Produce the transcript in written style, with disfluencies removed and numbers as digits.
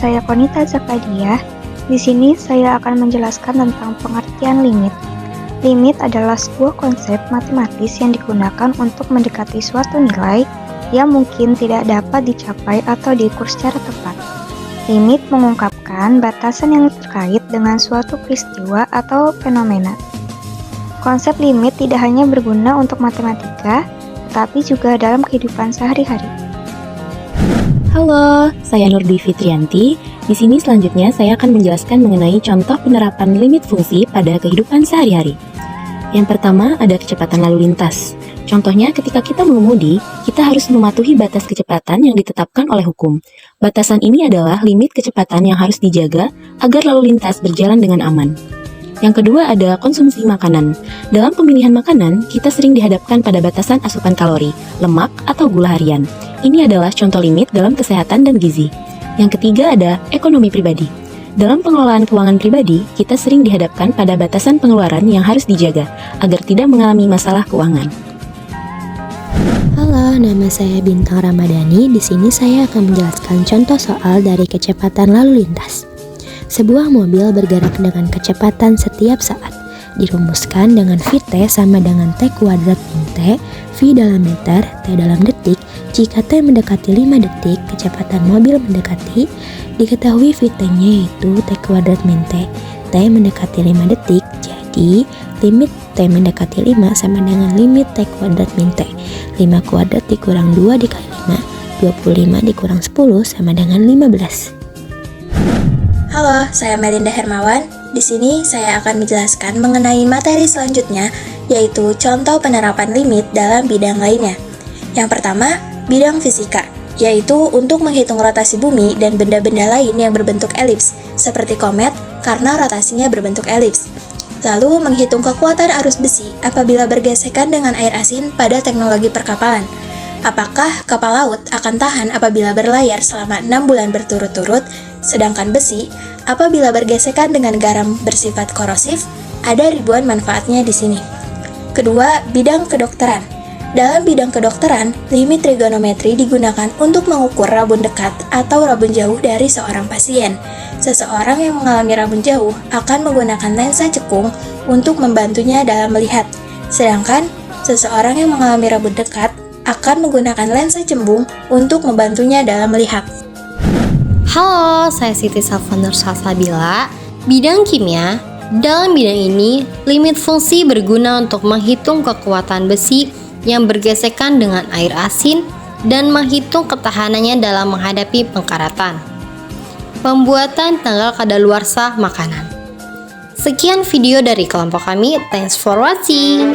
saya Konita Zakadia. Di sini saya akan menjelaskan tentang pengertian limit. Limit adalah sebuah konsep matematis yang digunakan untuk mendekati suatu nilai yang mungkin tidak dapat dicapai atau diukur secara tepat. Limit mengungkapkan batasan yang terkait dengan suatu peristiwa atau fenomena. Konsep limit tidak hanya berguna untuk matematika, tetapi juga dalam kehidupan sehari-hari. Halo, saya Nurdi Fitrianti. Di sini selanjutnya saya akan menjelaskan mengenai contoh penerapan limit fungsi pada kehidupan sehari-hari. Yang pertama ada kecepatan lalu lintas. Contohnya ketika kita mengemudi, kita harus mematuhi batas kecepatan yang ditetapkan oleh hukum. Batasan ini adalah limit kecepatan yang harus dijaga agar lalu lintas berjalan dengan aman. Yang kedua ada konsumsi makanan. Dalam pemilihan makanan, kita sering dihadapkan pada batasan asupan kalori, lemak, atau gula harian. Ini adalah contoh limit dalam kesehatan dan gizi. Yang ketiga ada ekonomi pribadi. Dalam pengelolaan keuangan pribadi, kita sering dihadapkan pada batasan pengeluaran yang harus dijaga agar tidak mengalami masalah keuangan. Halo, nama saya Bintang Ramadhani. Di sini saya akan menjelaskan contoh soal dari kecepatan lalu lintas. Sebuah mobil bergerak dengan kecepatan setiap saat. Dirumuskan dengan VT sama dengan T kuadrat min T, V dalam meter, T dalam detik. Jika T mendekati 5 detik, kecepatan mobil mendekati. Diketahui VT-nya yaitu T kuadrat min T. T mendekati 5 detik, jadi limit T mendekati 5 sama dengan limit T kuadrat min T. 5 kuadrat dikurang 2 dikali 5, 25 dikurang 10 sama dengan 15. Halo, saya Melinda Hermawan. Di sini saya akan menjelaskan mengenai materi selanjutnya, yaitu contoh penerapan limit dalam bidang lainnya. Yang pertama, bidang fisika, yaitu untuk menghitung rotasi bumi dan benda-benda lain yang berbentuk elips, seperti komet karena rotasinya berbentuk elips. Lalu, menghitung kekuatan arus besi apabila bergesekan dengan air asin pada teknologi perkapalan. Apakah kapal laut akan tahan apabila berlayar selama 6 bulan berturut-turut, sedangkan besi apabila bergesekan dengan garam bersifat korosif? Ada ribuan manfaatnya di sini. Kedua, bidang kedokteran. Dalam bidang kedokteran, limit trigonometri digunakan untuk mengukur rabun dekat atau rabun jauh dari seorang pasien. Seseorang yang mengalami rabun jauh akan menggunakan lensa cekung untuk membantunya dalam melihat, sedangkan seseorang yang mengalami rabun dekat akan menggunakan lensa cembung untuk membantunya dalam melihat. Halo, saya Siti Salvanur Salsabila, bidang kimia. Dalam bidang ini, limit fungsi berguna untuk menghitung kekuatan besi yang bergesekan dengan air asin dan menghitung ketahanannya dalam menghadapi pengkaratan. Pembuatan tanggal kadaluarsa makanan. Sekian video dari kelompok kami, thanks for watching.